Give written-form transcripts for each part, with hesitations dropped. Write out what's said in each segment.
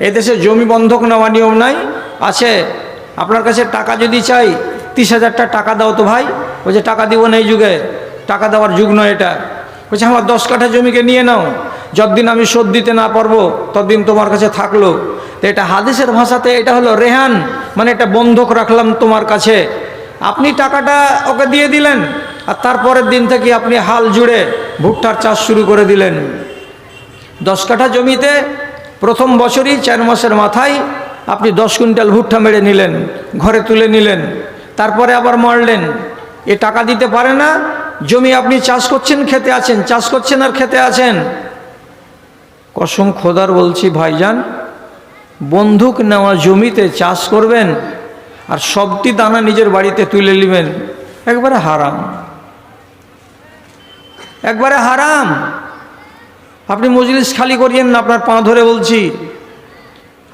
এদেশে জমি বন্ধক নেওয়া নিয়ম নাই? আছে। আপনার কাছে টাকা যদি চাই, 30,000 টাকা দাও তো ভাই। বলছে টাকা দিব না, এই যুগে টাকা দেওয়ার যুগ নয় এটা। বলছে আমার 10 কাঠা জমিকে নিয়ে নাও, যতদিন আমি শোধ দিতে না পারবো ততদিন তোমার কাছে থাকলো। তো এটা হাদিসের ভাষাতে এটা হলো রেহান, মানে এটা বন্ধক রাখলাম তোমার কাছে। আপনি টাকাটা ওকে দিয়ে দিলেন, আর তারপরের দিন থেকে আপনি হাল জুড়ে ভুট্টার চাষ শুরু করে দিলেন। 10 কাঠা জমিতে প্রথম বছরই 4 মাসের মাথায় আপনি 10 কুইন্টাল ভুট্টা মেরে নিলেন, ঘরে তুলে নিলেন, তারপরে আবার মারলেন। এ টাকা দিতে পারে না। জমি আপনি চাষ করছেন, খেতে আছেন, চাষ করছেন আর খেতে আছেন। কসম খোদার বলছি ভাইজান, বন্ধুক নেওয়া জমিতে চাষ করবেন আর সবটি দানা নিজের বাড়িতে তুলে নেবেন, একবারে হারাম, একবারে হারাম। আপনি মজলিস খালি করিয়েন না, আপনার পা ধরে বলছি।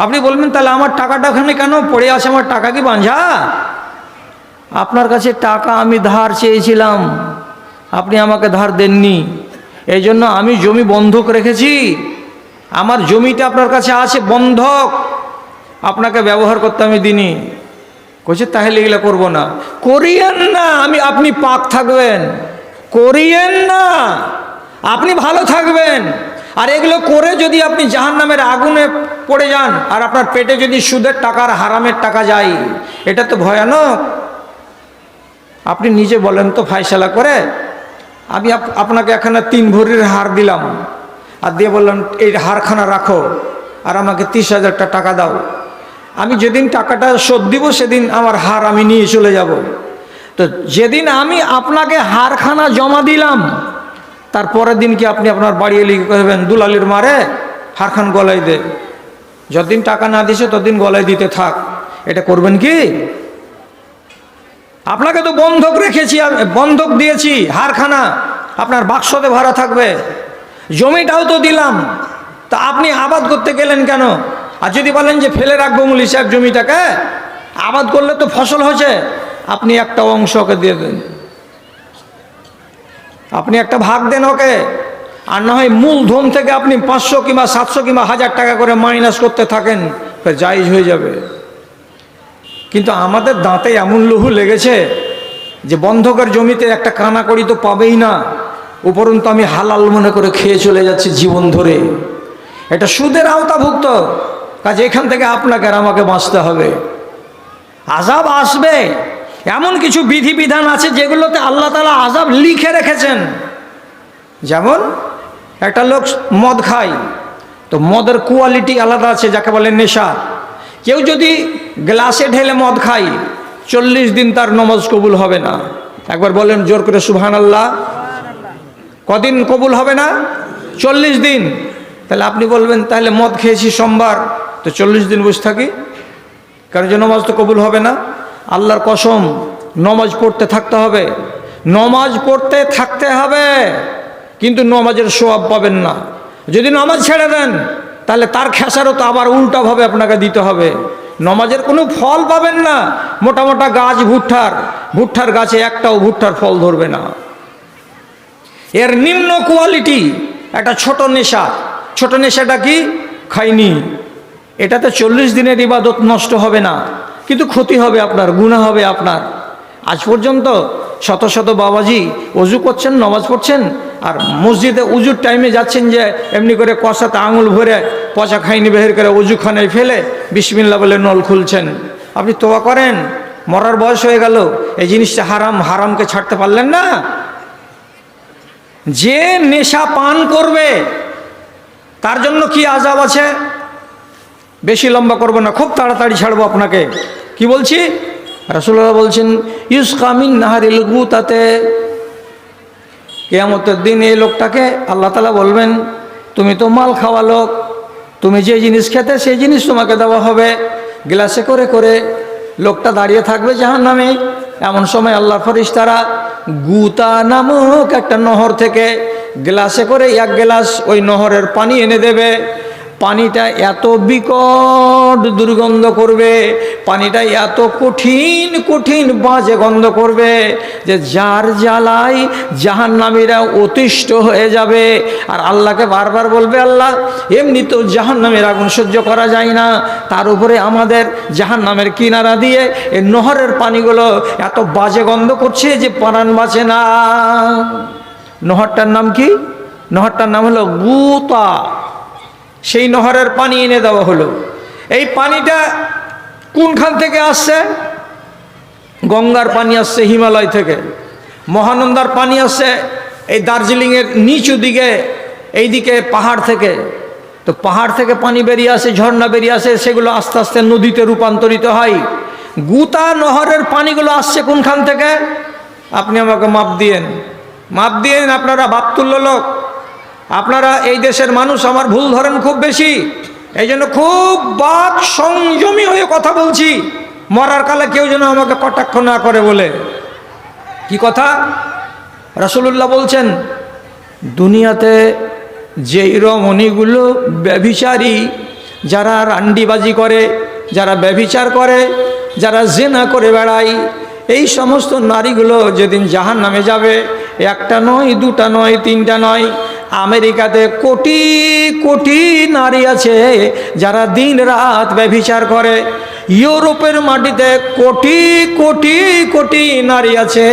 আপনি বলবেন তাহলে আমার টাকাটা ওখানে কেন পড়ে আছে, আমার টাকা কি বাঁঝা? আপনার কাছে টাকা আমি ধার চেয়েছিলাম, আপনি আমাকে ধার দেননি, এই জন্য আমি জমি বন্ধক রেখেছি। আমার জমিটা আপনার কাছে আছে বন্ধক, আপনাকে ব্যবহার করতে আমি দিনি। কইছে তাহলে এগুলো করবো না। করিয়েন না, আপনি পাক থাকবেন। করিয়েন না, আপনি ভালো থাকবেন। আর এগুলো করে যদি আপনি জাহান্নামের আগুনে পড়ে যান, আর আপনার পেটে যদি সুদের টাকার হারামের টাকা যায়, এটা তো ভয়ানক। আপনি নিজে বলেন তো, ফায়সালা করে আমি আপনাকে এখানে 3 ভরির হার দিলাম, আর দিয়ে বললাম এই হারখানা রাখো আর আমাকে 30,000 টাকা দাও। আমি যেদিন টাকাটা শোধ দিব সেদিন আমার হার আমি নিয়ে চলে যাব। তো যেদিন আমি আপনাকে হারখানা জমা দিলাম, তারপরের দিন কি আপনি আপনার বাড়ি লিখে করবেন দুলালির মারে হারখান গলায় দে, যতদিন টাকা না দিছে ততদিন গলায় দিতে থাক? এটা করবেন কি? আপনাকে তো বন্ধক রেখেছি, বন্ধক দিয়েছি, হারখানা আপনার বাক্সতে ভরা থাকবে। জমিটাও তো দিলাম, তা আপনি আবাদ করতে গেলেন কেন? আর যদি বলেন যে ফেলে রাখবো মুলি সাহেব জমিটাকে, আবাদ করলে তো ফসল হয়েছে, আপনি একটা অংশ ওকে দিয়ে দেন, আপনি একটা ভাগ দেন ওকে। আর না হয় মূলধন থেকে আপনি 500 কিংবা 700 কিংবা 1000 টাকা করে মাইনাস করতে থাকেন, জায়েজ হয়ে যাবে। কিন্তু আমাদের দাঁতে এমন লুহু লেগেছে যে বন্ধকের জমিতে একটা কানাকড়ি তো পাবেই না, উপরন্তু আমি হালাল মনে করে খেয়ে চলে যাচ্ছি জীবন ধরে। এটা সুদের আওতাভুক্ত কাজে, এখান থেকে আপনাকে আর আমাকে বাঁচতে হবে। আযাব আসবে, এমন কিছু বিধিবিধান আছে যেগুলোতে আল্লাহ তাআলা আযাব লিখে রেখেছেন। যেমন একটা লোক মদ খায়, তো মদের কোয়ালিটি আলাদা আছে, যাকে বলে নেশা। কেউ যদি গ্লাসে ঢেলে মদ খায়, 40 দিন তার নমাজ কবুল হবে না। একবার বলেন জোর করে সুবহানাল্লাহ। কদিন কবুল হবে না? 40 দিন। তাহলে আপনি বলবেন তাহলে মদ খেয়েছি সোমবার, তো 40 দিন বসে থাকি, কারণ যে নমাজ তো কবুল হবে না। আল্লাহর কসম, নমাজ পড়তে থাকতে হবে, নমাজ পড়তে থাকতে হবে, কিন্তু নমাজের সওয়াব পাবেন না। যদি নমাজ ছেড়ে দেন তাহলে তার খেসারত আবার উল্টাভাবে আপনাকে দিতে হবে, নমাজের কোনো ফল পাবেন না। মোটা মোটা গাছ ভুট্টার গাছে একটাও ভুট্টার ফল ধরবে না। এর নিম্ন কোয়ালিটি একটা ছোট নেশা। ছোট নেশাটা কি? খাইনি। এটাতে 40 দিনের ইবাদত নষ্ট হবে না, কিন্তু ক্ষতি হবে আপনার, গুনাহ হবে আপনার। আজ পর্যন্ত শত শত বাবাজি অজু করছেন, নামাজ পড়ছেন, আর মসজিদে উজুর টাইমে যাচ্ছেন যে এমনি করে কষাতে আঙুল ভরে পচা খাইনি বের করে অজুখানায় ফেলে বিসমিল্লাহ বলে নল খুলছেন। আপনি তোবা করেন, মরার বয়স হয়ে গেল, এই জিনিসটা হারাম, হারামকে ছাড়তে পারলেন না। যে নেশা পান করবে তার জন্য কি আযাব আছে? বেশি লম্বা করবো না, খুব তাড়াতাড়ি ছাড়বো আপনাকে। কি বলছি? রাসূলুল্লাহ বলছেন ইউসকা মিন নাহারিল গুতাতে, কিয়ামতের দিন এই লোকটাকে আল্লাহ তাআলা বলবেন তুমি তো মাল খাওয়া লোক, তুমি যে জিনিস খেতে সেই জিনিস তোমাকে দেওয়া হবে। গ্লাসে করে করে লোকটা দাঁড়িয়ে থাকবে জাহান্নামে। এমন সময় আল্লাহর ফেরেশতারা গুতা নামক একটা নহর থেকে গ্লাসে করে 1 গ্লাস ওই নহরের পানি এনে দেবে। পানিটা এত বিকট দুর্গন্ধ করবে, পানিটা এত কঠিন কঠিন বাজে গন্ধ করবে যে যার জ্বালায় জাহান্নামীরা অতিষ্ঠ হয়ে যাবে। আর আল্লাহকে বারবার বলবে, আল্লাহ এমনি তো জাহান্নামের আগুন সহ্য করা যায় না, তার উপরে আমাদের জাহান্নামের কিনারা দিয়ে এই নহরের পানিগুলো এত বাজে গন্ধ করছে যে প্রাণ বাঁচে না। নহরটার নাম কি? নহরটার নাম হলো গুতা। সেই নহরের পানি এনে দেওয়া হলো। এই পানিটা কোনখান থেকে আসছে? গঙ্গার পানি আসছে হিমালয় থেকে, মহানন্দার পানি আসছে এই দার্জিলিংয়ের নিচু দিকে, এই দিকে পাহাড় থেকে। তো পাহাড় থেকে পানি বেরিয়ে আসে, ঝর্ণা বেরিয়ে আসে, সেগুলো আস্তে আস্তে নদীতে রূপান্তরিত হয়। গুতা নহরের পানিগুলো আসছে কোনখান থেকে? আপনি আমাকে মাপ দিয়েন, মাপ দিয়েন। আপনারা বাপতুল্য লোক, আপনারা এই দেশের মানুষ, আমার ভুল ধরেন খুব বেশি, এই জন্য খুব বাক সংযমী হয়ে কথা বলছি, মরার কালে কেউ যেন আমাকে কটাক্ষ না করে বলে। কি কথা? রাসূলুল্লাহ বলছেন, দুনিয়াতে যেই রমণীগুলো ব্যভিচারী, যারা রান্ডিবাজি করে, যারা ব্যভিচার করে, যারা জেনা করে বেড়ায়, এই সমস্ত নারীগুলো যেদিন জাহান্নামে যাবে, একটা নয়, দুটা নয়, তিনটা নয়, আমেরিকাতে কোটি কোটি নারী আছে যারা দিন রাত ব্যভিচার করে। ইউরোপের মাটিতে কোটি কোটি কোটি নারী আছে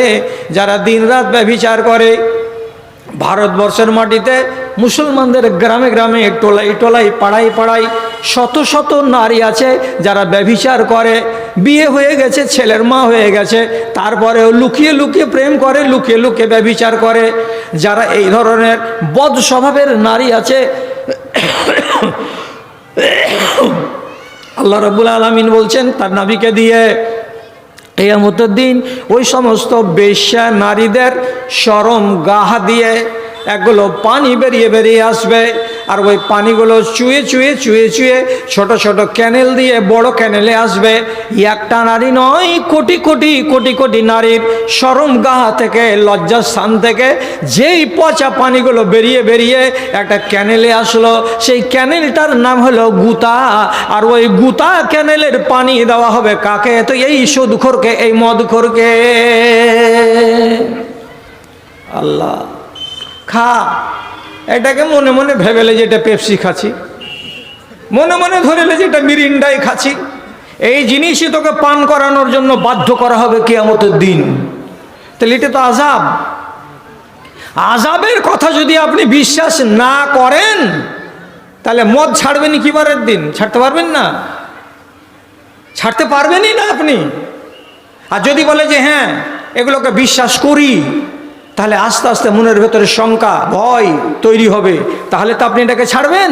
যারা দিন রাত ব্যভিচার করে। ভারতবর্ষের মাটিতে মুসলমানদের গ্রামে গ্রামে, টোলাই টোলাই, পাড়ায় পাড়ায় শত শত নারী আছে যারা ব্যভিচার করে। বিয়ে হয়ে গেছে, ছেলের মা হয়ে গেছে, তারপরেও লুকিয়ে লুকিয়ে প্রেম করে, লুকিয়ে লুকিয়ে ব্যভিচার করে। যারা এই ধরনের বদ স্বভাবের নারী আছে, আল্লাহ রাব্বুল আলামিন বলছেন তার নবীকে দিয়ে, কিয়ামতের দিন ওই সমস্ত বেশ্যা নারীদের শরম গাহা দিয়ে একগুলো পানি বেরিয়ে বেরিয়ে আসবে। আর ওই পানিগুলো চুয়ে চুয়ে চুয়ে চুয়ে ছোট ছোট ক্যানেল দিয়ে বড় ক্যানেলে আসবে। একটা নারী নয়, কোটি কোটি কোটি কোটি নারীর শরম গাহা থেকে, লজ্জাস্থান থেকে যেই পচা পানিগুলো বেরিয়ে বেরিয়ে একটা ক্যানেলে আসলো, সেই ক্যানেলটার নাম হলো গুতা। আর ওই গুতা ক্যানেলের পানি দেওয়া হবে কাকে? তো এই সুদখোরকে, এই মদখোরকে। আল্লাহ, খা। এটাকে মনে মনে ভেবেলে যে এটা পেপসি খাচ্ছি, মনে মনে ধরেলে যে এটা মিরিন্ডাই খাচ্ছি। এই জিনিসই তোকে পান করানোর জন্য বাধ্য করা হবে কিয়ামতের দিন। তাহলে এটা তো আযাব। আযাবের কথা যদি আপনি বিশ্বাস না করেন, তাহলে মদ ছাড়বেন কি বারের দিন? ছাড়তে পারবেন না, ছাড়তে পারবেনই না আপনি। আর যদি বলে যে হ্যাঁ এগুলোকে বিশ্বাস করি, তাহলে আস্তে আস্তে মনের ভেতরে শঙ্কা, ভয় তৈরি হবে। তাহলে তো আপনি এটাকে ছাড়বেন।